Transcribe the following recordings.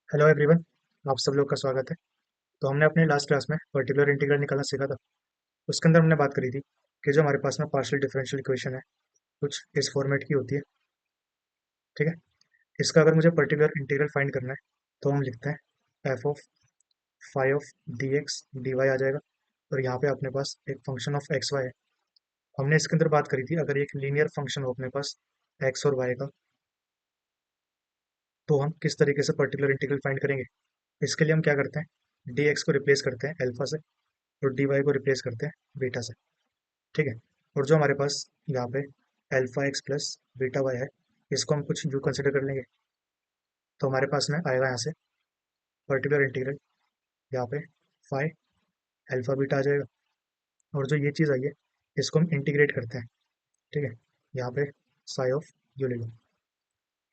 Hello everyone. आप सब लोग का स्वागत है। तो हमने अपने लास्ट क्लास में पर्टिकुलर इंटीग्रल निकालना सीखा था। उसके अंदर हमने बात करी थी कि जो हमारे पास में पार्शियल डिफरेंशियल इक्वेशन है कुछ इस फॉर्मेट की होती है। ठीक है। इसका अगर मुझे पर्टिकुलर इंटीग्रल फाइंड करना है तो हम लिखते हैं F of five of D x D Y आ जाएगा। और यहाँ पे अपने पास एक फंक्शन ऑफ एक्स वाई है। हमने इसके अंदर बात करी थी अगर एक लीनियर फंक्शन हो अपने पास एक्स और वाई का, तो हम किस तरीके से पर्टिकुलर इंटीग्रल फाइंड करेंगे। इसके लिए हम क्या करते हैं, डी एक्स को रिप्लेस करते हैं अल्फा से और डी वाई को रिप्लेस करते हैं बीटा से। ठीक है। और जो हमारे पास यहाँ पे alpha X plus beta Y है, इसको हम कुछ यू कंसिडर कर लेंगे। तो हमारे पास में आएगा यहाँ से पर्टिकुलर इंटीग्रल, यहाँ पे फाइ अल्फा बीटा आ जाएगा। और जो ये चीज़ आई है इसको हम इंटीग्रेट करते हैं। ठीक है। यहाँ पे साई ऑफ यू ले लो,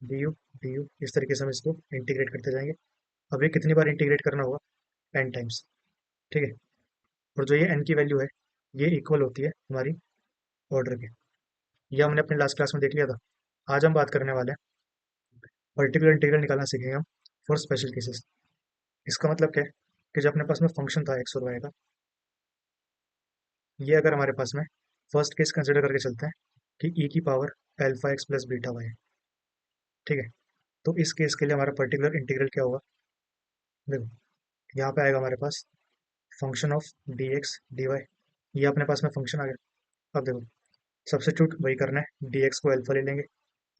डी यू डी यू, इस तरीके से हम इसको इंटीग्रेट करते जाएंगे। अब ये कितनी बार इंटीग्रेट करना होगा, एन टाइम्स। ठीक है। और जो ये एन की वैल्यू है ये इक्वल होती है हमारी ऑर्डर के। ये हमने अपने लास्ट क्लास में देख लिया था। आज हम बात करने वाले हैं पर्टिकुलर इंटीग्रल निकालना सीखेंगे हम फॉर स्पेशल केसेस। इसका मतलब क्या है कि जो अपने पास में फंक्शन था एक्स और वाई का, ये अगर हमारे पास में फर्स्ट केस कंसिडर करके चलते हैं कि ई की power alpha X plus beta Y है। ठीक है। तो इस केस के लिए हमारा पर्टिकुलर इंटीग्रल क्या होगा, देखो यहाँ पे आएगा हमारे पास function of D x D Y. ये अपने पास में फंक्शन आ गया। अब देखो सब्स्टिट्यूट वही करना है, डी एक्स को अल्फा ले लेंगे,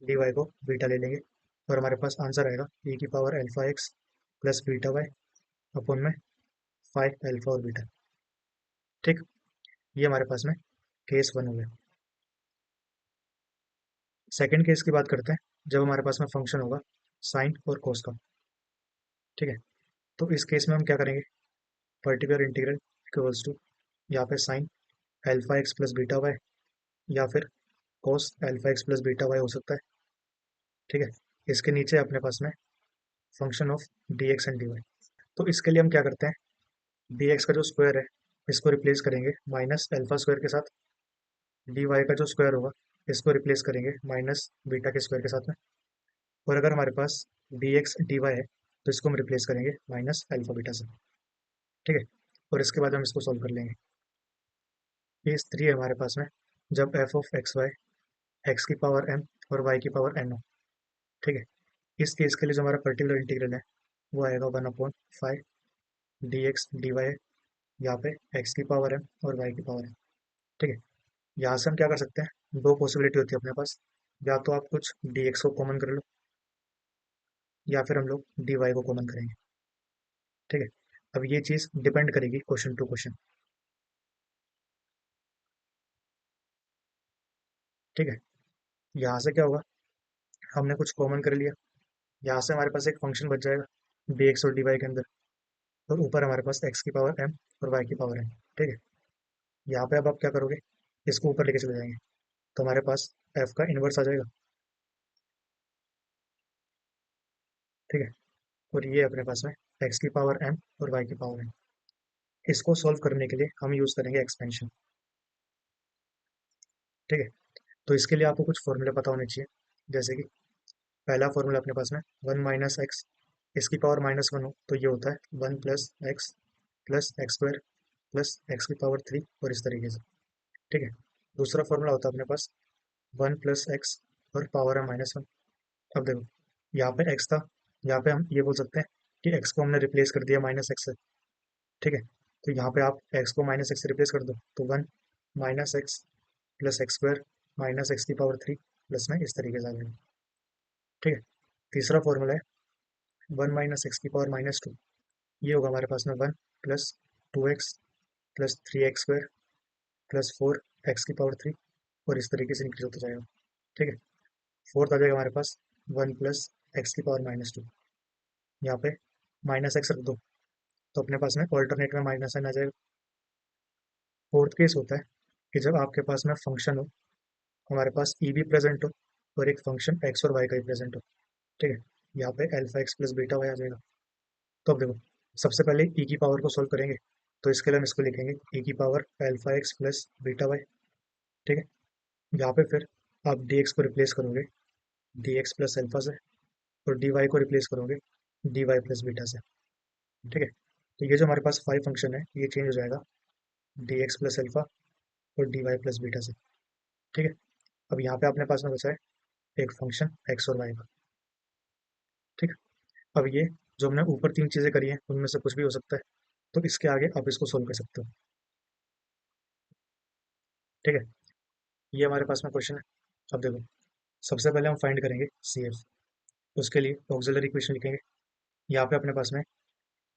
डी वाई को बीटा ले लेंगे, और हमारे पास आंसर आएगा ई की power alpha X plus beta Y upon में फाइव अल्फा और बीटा। ठीक। ये हमारे पास में केस वन हो गया। सेकंड केस की बात करते हैं, जब हमारे पास में फंक्शन होगा साइन और कोस का। ठीक है। तो इस केस में हम क्या करेंगे, पर्टिकुलर इंटीग्रल इक्वल्स टू यहाँ पे sine alpha X plus beta Y या फिर cos alpha X plus beta Y हो सकता है। ठीक है। इसके नीचे अपने पास में function of D X and D Y. तो इसके लिए हम क्या करते हैं, डी एक्स का जो स्क्वायर है इसको रिप्लेस करेंगे माइनस अल्फा स्क्वायर के साथ, डी वाई का जो स्क्वायर होगा इसको रिप्लेस करेंगे माइनस बीटा के स्क्वायर के साथ में। और अगर हमारे पास डी एक्स डी वाई है तो इसको हम रिप्लेस करेंगे माइनस अल्फा बीटा से। ठीक है। और इसके बाद हम इसको सॉल्व कर लेंगे। केस थ्री है हमारे पास में, जब F of x Y X की पावर एम और वाई की पावर एन हो। ठीक है। इस केस के लिए जो हमारा पर्टिकुलर इंटीग्रल है वो आएगा one upon five D x D Y है, यहाँ पे एक्स की पावर एम और वाई की पावर एम। ठीक है। यहाँ से हम क्या कर सकते हैं, दो पॉसिबिलिटी होती है अपने पास, या तो आप कुछ डी एक्स को कॉमन कर लो या फिर हम लोग डी वाई को कॉमन करेंगे। ठीक है। अब ये चीज़ डिपेंड करेगी क्वेश्चन टू क्वेश्चन। ठीक है। यहाँ से क्या होगा, हमने कुछ कॉमन कर लिया, यहाँ से हमारे पास एक फंक्शन बच जाएगा डी एक्स और डी वाई के अंदर, और ऊपर हमारे पास एक्स की पावर एम और वाई की पावर एम। ठीक है। यहाँ पे अब आप क्या करोगे, इसको ऊपर लेके चले जाएंगे तो हमारे पास एफ का इन्वर्स आ जाएगा। ठीक है। और ये अपने पास में एक्स की पावर एम और वाई की पावर एम। इसको सॉल्व करने के लिए हम यूज़ करेंगे एक्सपेंशन। ठीक है। तो इसके लिए आपको कुछ फॉर्मूले पता होने चाहिए, जैसे कि पहला फॉर्मूला अपने पास में वन माइनस एक्स, इसकी पावर माइनस वन हो तो ये होता है one plus x square plus x की पावर थ्री, और इस तरीके से। ठीक है। दूसरा फॉर्मूला होता है अपने पास वन प्लस एक्स और पावर है माइनस वन। अब देखो यहाँ पे एक्स था, यहाँ पे हम ये बोल सकते हैं कि एक्स को हमने रिप्लेस कर दिया माइनस एक्स से। ठीक है। तो यहाँ पे आप एक्स को माइनस एक्स से रिप्लेस कर दो तो one minus x plus x square minus x की पावर थ्री प्लस में इस तरीके से आ जाएगा। ठीक है। तीसरा फॉर्मूला है वन माइनस एक्स की पावर माइनस टू। ये होगा हमारे पास में one plus to X plus three x square plus four x की पावर थ्री, और इस तरीके से इंक्रीज होता जाएगा। ठीक है। फोर्थ आ जाएगा हमारे पास वन प्लस एक्स की पावर माइनस टू, यहाँ पे माइनस एक्स रख दो तो अपने पास में ऑल्टरनेट में माइनस एन आ जाएगा। फोर्थ केस होता है कि जब आपके पास में फंक्शन हो, हमारे पास ई भी प्रेजेंट हो और एक फंक्शन एक्स और वाई का भी प्रेजेंट हो। ठीक है। यहाँ पे alpha X plus beta Y आ जाएगा। तो अब देखो सबसे पहले ई की पावर को सोल्व करेंगे, तो इसके लिए हम इसको लिखेंगे ई की power alpha X plus beta Y. ठीक है। यहाँ पे फिर आप डी एक्स को रिप्लेस करोगे डी एक्स प्लस अल्फा से, और डी वाई को रिप्लेस करोगे डी वाई प्लस बीटा से। ठीक है, तो ये जो हमारे पास फाइव फंक्शन है ये चेंज हो जाएगा डी एक्स प्लस अल्फा और डी वाई प्लस बीटा से। ठीक है, अब यहाँ पे अपने पास में बचा है एक फंक्शन एक्स और वाई का। ठीक है, अब ये जो हमने ऊपर तीन चीज़ें करी हैं उनमें से कुछ भी हो सकता है, तो इसके आगे आप इसको सोल्व कर सकते हो। ठीक है, ये हमारे पास में क्वेश्चन है। अब देखो, सबसे पहले हम फाइंड करेंगे सी एफ। उसके लिए ऑक्सिलरी इक्वेशन लिखेंगे। यहाँ पे अपने पास में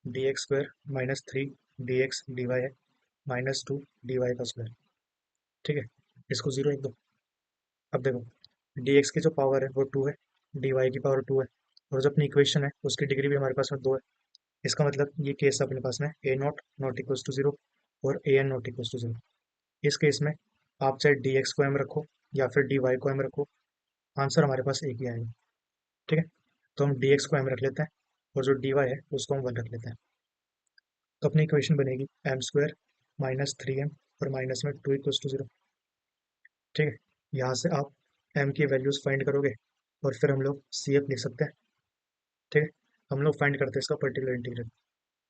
D X square minus three D x D Y है माइनस टू डी वाई का स्क्वायर। ठीक है, इसको जीरो लिख दो। अब देखो, डी एक्स की जो पावर है वो टू है, डी वाई की पावर टू है, और जो अपनी इक्वेशन है उसकी डिग्री भी हमारे पास में दो है। इसका मतलब ये केस अपने पास में A not not equals to zero और A N not equals to zero. इस केस में आप चाहे डी एक्स को एम रखो या फिर डी वाई को एम रखो, आंसर हमारे पास एक ही आएगा। ठीक है, तो हम डी एक्स को एम रख लेते हैं और जो डी वाई है उसको हम वन रख लेते हैं। तो अपनी इक्वेशन बनेगी M square minus three M और माइनस में टू इक्वल्स टू जीरो। ठीक है, यहाँ से आप एम की वैल्यूज फाइंड करोगे और फिर हम लोग सी एफ लिख सकते हैं। ठीक है, हम लोग फाइंड करते हैं इसका पर्टिकुलर इंटीग्रल।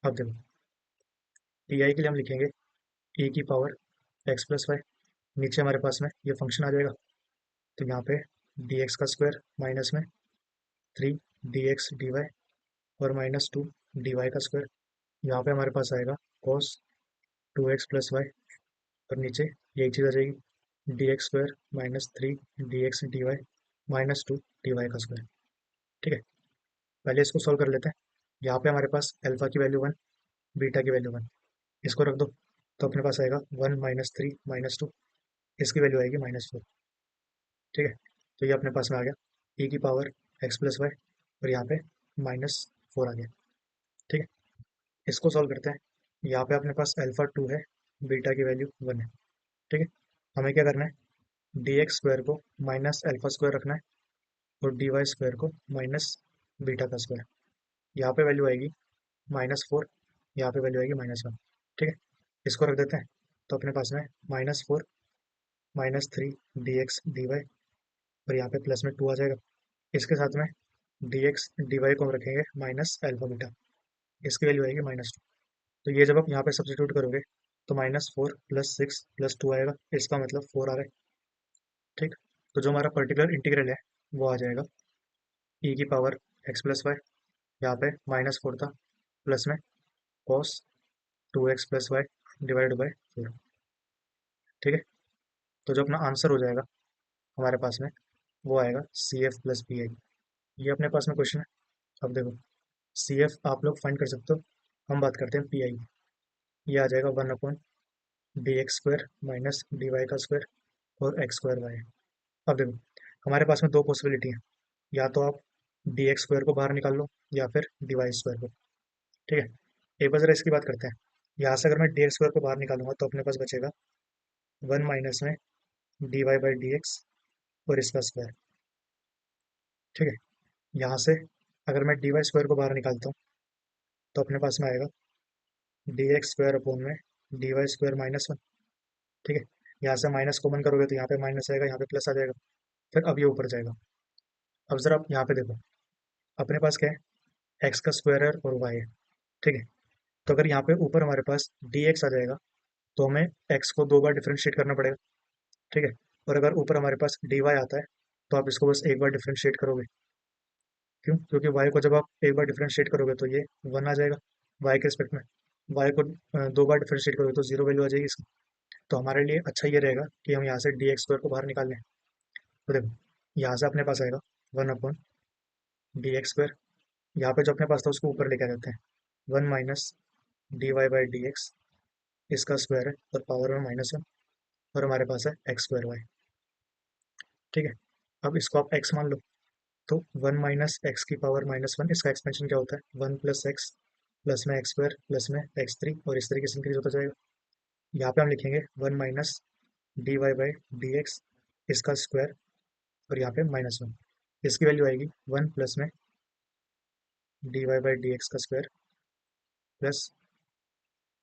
अब देखो, टी आई के लिए हम लिखेंगे e की पावर एक्स प्लस वाई। नीचे हमारे पास में ये फंक्शन आ जाएगा, तो यहाँ पे डी एक्स का स्क्वायर माइनस में three D x D Y और माइनस टू डी वाई का स्क्वायर। यहाँ पे हमारे पास आएगा cos two X plus Y, और नीचे यही चीज़ आ जाएगी D X square minus three D x D Y minus two D Y का स्क्वायर। ठीक है, पहले इसको सॉल्व कर लेते हैं। यहाँ पे हमारे पास अल्फा की वैल्यू वन, बीटा की वैल्यू वन, इसको रख दो। तो अपने पास आएगा one minus three minus two, इसकी वैल्यू आएगी माइनस फोर। ठीक है, तो ये अपने पास में आ गया e की पावर एक्स प्लस वाई और यहाँ पे माइनस फोर आ गया। ठीक है, इसको सॉल्व करते हैं। यहाँ पे अपने पास अल्फा टू है, बीटा की वैल्यू वन है। ठीक है, हमें क्या करना है, डी एक्स स्क्वायर को माइनस अल्फा स्क्वायर रखना है और डी वाई स्क्वायर को माइनस बीटा का स्क्वायर। यहाँ पे वैल्यू आएगी माइनस फोर, यहाँ पे वैल्यू आएगी माइनस वन। ठीक है, इसको रख देते हैं। तो अपने पास में minus four minus three D x D Y और यहाँ पे प्लस में टू आ जाएगा। इसके साथ में डी एक्स डी वाई को हम रखेंगे माइनस अल्फा बीटा, इसकी वैल्यू आएगी माइनस टू। तो ये जब आप यहाँ पे सब्स्टिट्यूट करोगे तो minus four plus six plus two आएगा, इसका मतलब फोर आ रहा है। ठीक, तो जो हमारा पर्टिकुलर इंटीग्रल है वो आ जाएगा e की पावर एक्स प्लस वाई, यहाँ पे माइनस फोर था, प्लस में cos two X plus Y divide by four. ठीक है, तो जो अपना आंसर हो जाएगा हमारे पास में वो आएगा C F plus P I. ये अपने पास में क्वेश्चन है। अब देखो, सी एफ आप लोग फाइंड कर सकते हो, हम बात करते हैं पी आई। ये आ जाएगा one upon D X square minus D Y का स्क्वायर और एक्स स्क्वायर वाई। अब देखो, हमारे पास में दो पॉसिबिलिटी है, या तो आप डी एक्स स्क्वायर को बाहर निकाल लो या फिर डी वाई स्क्वायर को। ठीक है, एक बार जरा इसकी बात करते हैं। यहाँ से अगर मैं डी एक्स स्क्वायर को बाहर निकालूंगा तो अपने पास बचेगा वन माइनस में D Y by D X और इसका स्क्वायर। ठीक है, यहाँ से अगर मैं डी वाई स्क्वायर को बाहर निकालता हूँ तो अपने पास में आएगा डी एक्स स्क्वायर अपॉन में D Y square minus one. ठीक है, यहाँ से माइनस कॉमन करोगे तो यहाँ पे माइनस आएगा, यहाँ पे प्लस आ जाएगा, फिर अब ये ऊपर जाएगा। अब जरा आप यहाँ पे देखो, अपने पास क्या है, एक्स का स्क्वायर है और वाई है। ठीक है, तो अगर यहाँ पे ऊपर हमारे पास डी एक्स आ जाएगा तो हमें एक्स को दो बार डिफ्रेंशिएट करना पड़ेगा। ठीक है, और अगर ऊपर हमारे पास डी वाई आता है तो आप इसको बस एक बार डिफ्रेंशिएट करोगे। क्यों, क्योंकि वाई को जब आप एक बार डिफ्रेंशिएट करोगे तो ये वन आ जाएगा वाई के रिस्पेक्ट में। वाई को दो बार डिफ्रेंशिएट करोगे तो जीरो वैल्यू आ जाएगी इसकी। तो हमारे लिए अच्छा ये रहेगा कि हम यहाँ से डी एक्स स्क्वायर को बाहर निकाल लें। तो देखो, यहाँ से अपने पास आएगा one upon D X square, यहाँ पे जो अपने पास था उसको ऊपर लेके आ जाते हैं, one minus D Y by D X, इसका स्क्वायर है और पावर में माइनस वन, और हमारे पास है एक्स स्क्वायर वाई। ठीक है, अब इसको आप एक्स मान लो, तो वन माइनस एक्स की पावर माइनस वन, इसका एक्सपेंशन क्या होता है, वन प्लस एक्स प्लस में एक्स स्क्वायर प्लस में एक्स थ्री, और इस तरीके से इंक्रीज होता जाएगा। यहाँ पे हम लिखेंगे one minus D Y by D X, इसका स्क्वायर, और यहाँ पे माइनस वन, इसकी वैल्यू आएगी वन प्लस में D Y by D x का square plus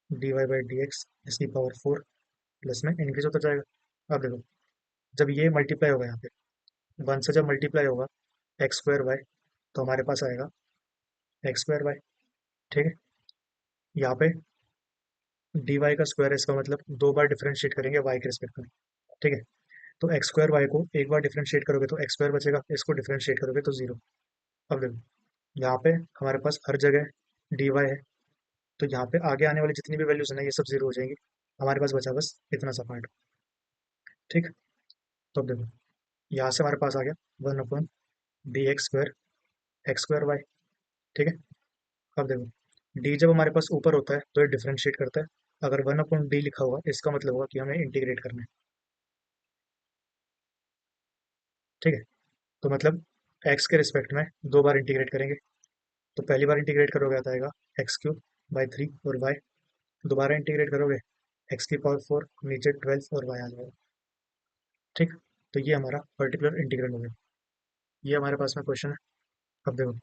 D Y by D X इसकी पावर फोर, प्लस में इंक्रीज होता जाएगा। अब देखो, जब ये मल्टीप्लाई होगा यहाँ पे वन से जब मल्टीप्लाई होगा एक्स स्क्वायर वाई, तो हमारे पास आएगा एक्स स्क्वायर वाई। ठीक है, यहाँ पे डी वाई का स्क्वायर है, इसका मतलब दो बार डिफरेंशिएट करेंगे वाई के रिस्पेक्ट में। ठीक है, तो एक्स स्क्वायर वाई को एक बार डिफरेंशिएट करोगे तो एक्स स्क्वायर बचेगा, इसको डिफरेंशिएट करोगे तो जीरो। अब देखो, यहाँ पे हमारे पास हर जगह डी वाई है, तो यहाँ पे आगे आने वाली जितनी भी वैल्यूज है ना, ये सब जीरो हो जाएंगी। हमारे पास बचा बस इतना सा पार्ट। ठीक, तो अब देखो, यहाँ से हमारे पास आ गया one upon D X square Y. ठीक है, अब देखो, डी जब हमारे पास ऊपर होता है तो ये डिफरेंशिएट करता है। अगर वन अपॉन डी लिखा हुआ इसका मतलब होगा कि हमें इंटीग्रेट करना है। ठीक है, तो मतलब एक्स के रिस्पेक्ट में दो बार इंटीग्रेट करेंगे। तो पहली बार इंटीग्रेट करोगे आता आएगा एक्स क्यूब बाई थ्री, और वाई दोबारा इंटीग्रेट करोगे एक्स की पावर फोर, नीचे 12 और वाई आ जाएगा। ठीक, तो ये हमारा पर्टिकुलर इंटीग्रल हो गया। ये हमारे पास में क्वेश्चन है। अब देखो,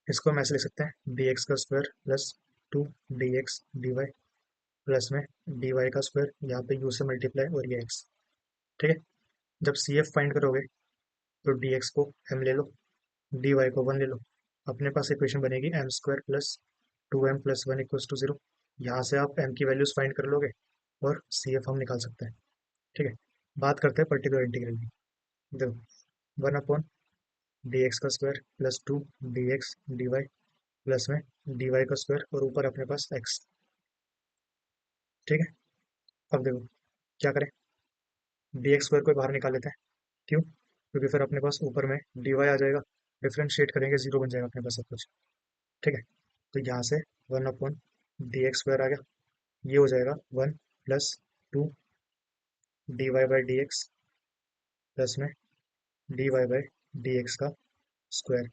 इसको हम ऐसे लिख सकते हैं डी एक्स का square plus two d x D Y, plus में डी वाई का स्क्वायर, यहाँ पे यू से मल्टीप्लाई और ये एक्स। ठीक है, जब सी एफ फाइंड करोगे तो डी एक्स को एम ले लो, डी वाई को वन ले लो। अपने पास इक्वेशन बनेगी M square plus two m plus one equals to zero. यहाँ से आप एम की वैल्यूज फाइंड कर लोगे और सी एफ हम निकाल सकते हैं। ठीक है, बात करते हैं पर्टिकुलर इंटीग्रल की। देखो, वन अपॉन डी एक्स का square plus two d x D Y, plus में डी वाई का स्क्वायर और ऊपर अपने पास एक्स। ठीक है, अब देखो क्या करें, डी एक्स स्क्वायर को बाहर निकाल लेते हैं। क्यों? क्योंकि फिर अपने पास ऊपर में डी वाई आ जाएगा, डिफ्रेंशिएट करेंगे जीरो बन जाएगा अपने पास सब कुछ। ठीक है, तो यहाँ से one upon D X square आ गया, ये हो जाएगा one plus two D Y by D X, plus में D Y by D x का स्क्वायर,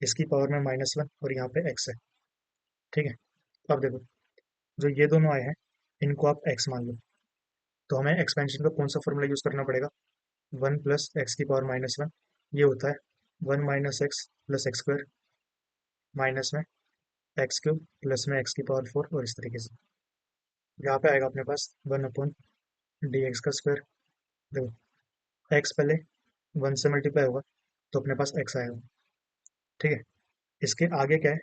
इसकी पावर में माइनस वन और यहाँ पे एक्स है। ठीक है, अब देखो, जो ये दोनों आए हैं इनको आप एक्स मान लो, तो हमें एक्सपेंशन का कौन सा फॉर्मूला यूज करना पड़ेगा? वन प्लस एक्स की पावर माइनस वन, ये होता है one minus x plus x square, minus में एक्स क्यूब प्लस में एक्स की पावर फोर, और इस तरीके से यहाँ पे आएगा अपने पास वन अपॉन डी एक्स का स्क्वायर। देखो, एक्स पहले वन से मल्टीप्लाई होगा तो अपने पास एक्स आएगा। ठीक है, इसके आगे क्या है,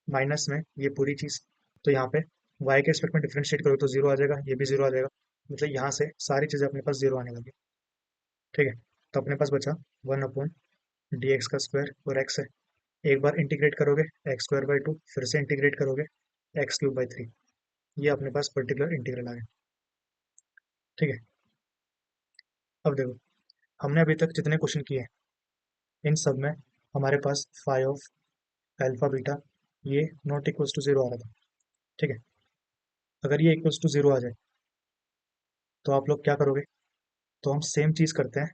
माइनस में ये पूरी चीज़, तो यहाँ पे वाई के रिस्पेक्ट में डिफरेंशिएट करो तो जीरो आ जाएगा, ये भी जीरो आ जाएगा, मतलब यहाँ से सारी चीज़ें अपने पास जीरो आने लगी। ठीक है, तो अपने पास बचा वन अपॉन डी एक्स का स्क्वायर और एक्स है, एक बार इंटीग्रेट करोगे एक्स स्क्वायर बाई टू, फिर से इंटीग्रेट करोगे एक्स क्यूब बाई थ्री, ये अपने पास पर्टिकुलर इंटीग्रल आ गया। ठीक है, अब देखो, हमने अभी तक जितने क्वेश्चन किए हैं इन सब में हमारे पास फाई ऑफ अल्फा बीटा ये नॉट इक्वल्स टू जीरो आ रहा था। ठीक है, अगर ये इक्वल्स टू जीरो आ जाए तो आप लोग क्या करोगे? तो हम सेम चीज़ करते हैं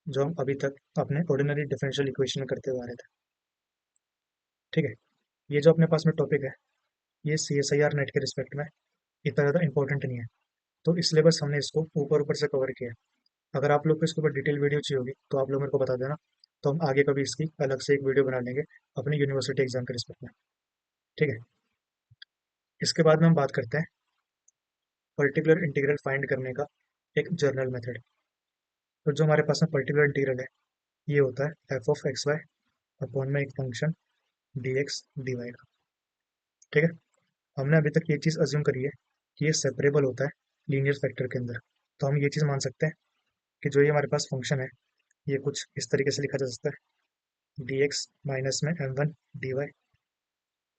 जो हम अभी तक अपने ऑर्डिनरी डिफरेंशियल इक्वेशन में करते हुए आ रहे थे। ठीक है, ये जो अपने पास में टॉपिक है ये C S I R NET के रिस्पेक्ट में इतना ज़्यादा इंपॉर्टेंट नहीं है, तो इसलिए बस हमने इसको ऊपर ऊपर से कवर किया है। अगर आप लोग को इसके ऊपर डिटेल वीडियो चाहिए होगी तो आप लोग मेरे को बता देना, तो हम आगे कभी इसकी अलग से एक वीडियो बना लेंगे अपनी यूनिवर्सिटी एग्जाम के रिस्पेक्ट में। ठीक है, इसके बाद में हम बात करते हैं पर्टिकुलर इंटीग्रल फाइंड करने का एक जर्नल मेथड। तो जो हमारे पास में पर्टिकुलर इंटीग्रल है ये होता है f of x y upon में एक function d x D Y का। ठीक है, हमने अभी तक ये चीज़ अज्यूम करी है कि ये सेपरेबल होता है लीनियर फैक्टर के अंदर, तो हम ये चीज़ मान सकते हैं कि जो ये हमारे पास फंक्शन है ये कुछ इस तरीके से लिखा जा सकता है डी एक्स माइनस में m one d y,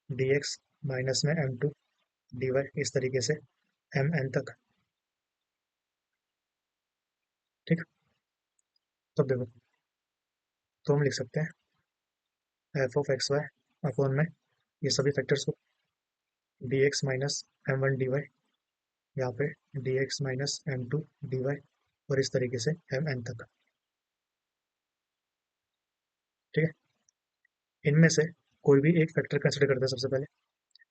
d x minus में एम टू डी वाई, इस तरीके से एम एन तक। ठीक, तो देखो, तो हम लिख सकते हैं F of x y upon में ये सभी फैक्टर्स को d x minus M one d y, यहाँ पे D x minus m two D Y, और इस तरीके से एम एन तक। ठीक है, इनमें से कोई भी एक फैक्टर कंसिडर करते हैं सबसे पहले,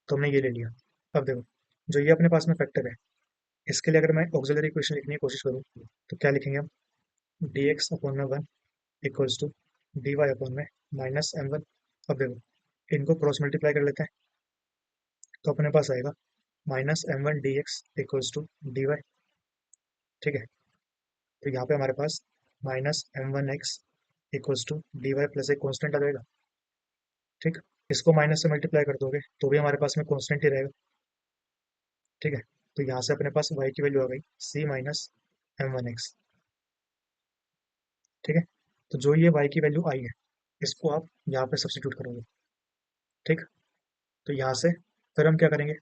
तो हमने ये ले लिया। अब देखो, जो ये अपने पास में फैक्टर है इसके लिए अगर मैं ऑक्सिलरी इक्वेशन लिखने की कोशिश करूँ तो क्या लिखेंगे हम? डी एक्स अपॉन में one equals to D y upon में माइनस एम वन। अब देखो, इनको क्रॉस मल्टीप्लाई कर लेते हैं तो अपने पास आएगा minus M one D X equals to D Y. ठीक है, तो यहाँ पे हमारे पास minus M one X equals to D Y plus एक कॉन्स्टेंट आ जाएगा। ठीक, इसको माइनस से मल्टीप्लाई कर दोगे तो भी हमारे पास में कॉन्स्टेंट ही रहेगा। ठीक है, तो यहाँ से अपने पास y की वैल्यू आ गई c-m1x। ठीक है, तो जो ये y की वैल्यू आई है इसको आप यहाँ पे सब्स्टिट्यूट करोगे। ठीक, तो यहाँ से फिर हम क्या करेंगे,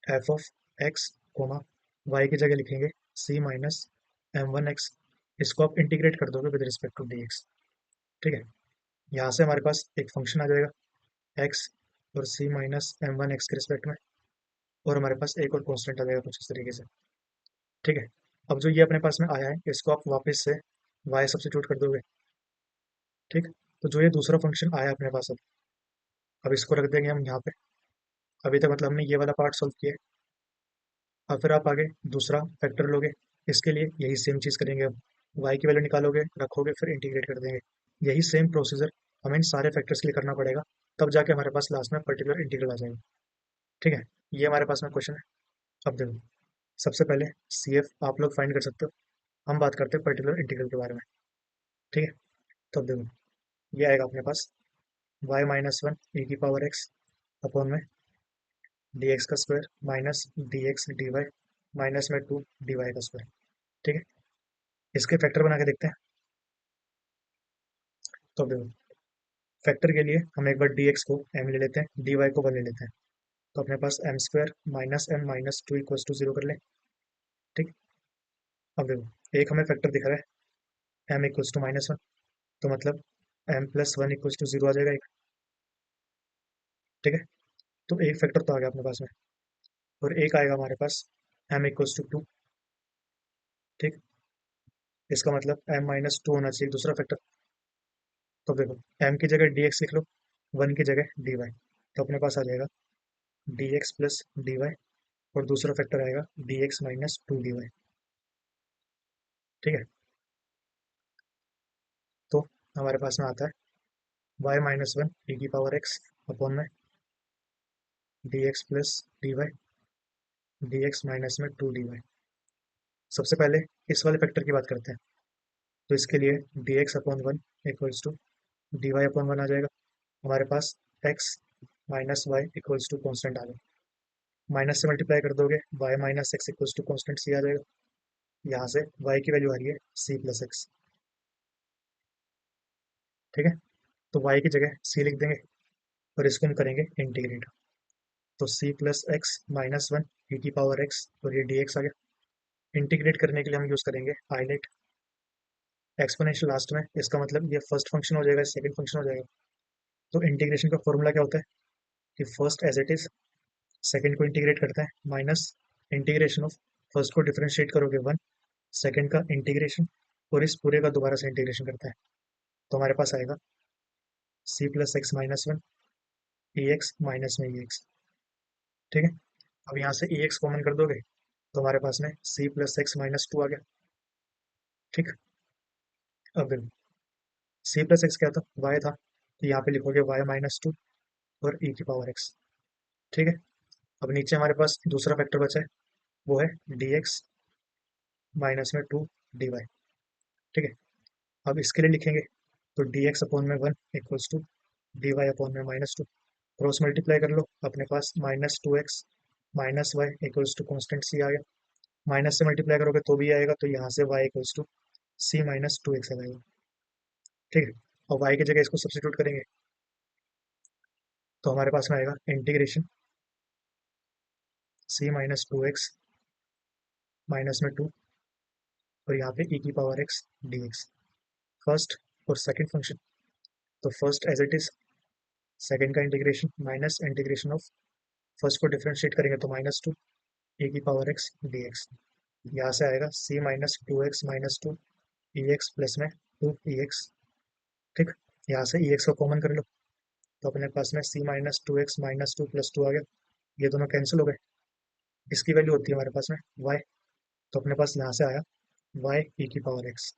f of x comma y की जगह लिखेंगे c-m1x। इसको आप इंटीग्रेट कर दोगे विद रिस्पेक्ट टू dx। ठीक है, यहाँ से हमारे पास एक फंक्शन आ जाएगा x और c-m1x के रिस्पेक्ट में, और हमारे पास एक और कॉन्स्टेंट आ जाएगा कुछ इस तरीके से। ठीक है, अब जो ये अपने पास में आया है इसको आप वापस से y सब्स्टिट्यूट कर दोगे। ठीक, तो जो ये दूसरा फंक्शन आया अपने पास, अब इसको रख देंगे हम यहाँ पे। अभी तक मतलब हमने ये वाला पार्ट सॉल्व किया है। अब फिर आप आगे दूसरा फैक्टर लोगे, इसके लिए यही सेम चीज़ करेंगे। अब y की वैल्यू निकालोगे, रखोगे, फिर इंटीग्रेट कर देंगे। यही सेम प्रोसीजर हमें इन सारे फैक्टर्स के लिए करना पड़ेगा, तब जाके हमारे पास लास्ट में पर्टिकुलर इंटीग्रल आ जाएगा। ठीक है, ये हमारे पास में क्वेश्चन है। अब देखो, सबसे पहले सी एफ आप लोग फाइंड कर सकते हो, हम बात करते हैं पर्टिकुलर इंटीग्रल के बारे में। ठीक है, तो अब देखो, ये आएगा अपने पास y-1 e की पावर x अपॉन में dx का square minus dx dy minus में 2 dy का स्क्वायर। ठीक है, इसके फैक्टर बना के देखते हैं। तो अब देखो, फैक्टर के लिए हम एक बार dx को m ले लेते हैं, dy को 1 ले लेते हैं। तो अपने पास m square minus m minus 2 equals to 0 कर ले। ठीक, अब देखो एक हमें फैक्टर दिख रहा है m इक्वल्स टू -1, तो मतलब m+1 इक्वल्स टू 0 आ जाएगा एक। ठीक है, तो एक फैक्टर तो आ गया अपने पास में, और एक आएगा हमारे पास m इक्वल्स टू 2। ठीक, इसका मतलब m-2 होना चाहिए दूसरा फैक्टर। तो देखो, m की जगह dx लिख लो, 1 की जगह dy, तो अपने पास आ जाएगा dx प्लस dy, और दूसरा फैक्टर आएगा dx माइनस 2 dy। ठीक है, तो हमारे पास में आता है y-1 e की पावर x अपॉन में dx plus dy dx minus में 2 dy। सबसे पहले इस वाले फैक्टर की बात करते हैं, तो इसके लिए dx upon 1 equals to dy upon 1 आ जाएगा। हमारे पास x minus Y equals to constant आ गया, माइनस से मल्टीप्लाई कर दोगे y minus X equals to constant C आ जाएगा। यहाँ से y की वैल्यू आ रही है c प्लस एक्स। ठीक है, तो y की जगह c लिख देंगे, और इसको हम करेंगे इंटीग्रेट। तो c plus x minus 1 e की पावर x, और ये dx आ गया। इंटीग्रेट करने के लिए हम यूज़ करेंगे आइलेट एक्सपोनेंशियल लास्ट में, इसका मतलब ये फर्स्ट फंक्शन हो जाएगा, सेकंड फंक्शन हो जाएगा। तो इंटीग्रेशन का फॉर्मूला क्या होता है कि first as it is, second को इंटीग्रेट करता है, माइनस इंटीग्रेशन ऑफ फर्स्ट को डिफरेंशिएट करोगे 1, सेकंड का इंटीग्रेशन, और इस पूरे का दोबारा से इंटीग्रेशन करता है। तो हमारे पास आएगा c प्लस एक्स माइनस 1 ई एक्स माइनस में ई एक्स। ठीक है, अब यहाँ से ई एक्स कॉमन कर दोगे तो हमारे पास में c प्लस एक्स माइनस 2 आ गया। ठीक, अब c प्लस एक्स क्या था, y था, तो यहाँ पे लिखोगे y माइनस 2 और e की पावर x। ठीक है, अब नीचे हमारे पास दूसरा फैक्टर बचा है, वो है dx माइनस में 2 dy। ठीक है, अब इसके लिए लिखेंगे तो dx अपॉन में 1 इक्वल्स टू dy अपॉन में -2। क्रॉस मल्टीप्लाई कर लो, अपने पास -2x minus Y equals to constant C आ गया। माइनस से मल्टीप्लाई करोगे तो भी आएगा, तो यहाँ से y equals to c minus 2x आ जाएगा। ठीक है, और y की जगह इसको सब्स्टिट्यूट करेंगे, तो हमारे पास में आएगा इंटीग्रेशन सी माइनस 2x माइनस में 2, और यहाँ पे e की पावर x dx। फर्स्ट और सेकंड फंक्शन, तो first as it is, second का integration minus integration of first को डिफरेंशिएट करेंगे तो -2 e की पावर x dx। यहाँ से आएगा c माइनस 2x माइनस 2 ई एक्स प्लस में 2 ex। ठीक, यहाँ से ex को कॉमन कर लो, तो अपने पास में c minus 2x minus 2 plus 2 आ गया। ये दोनों कैंसिल हो गए, इसकी वैल्यू होती है हमारे पास में y, तो अपने पास यहाँ से आया y e की पावर x।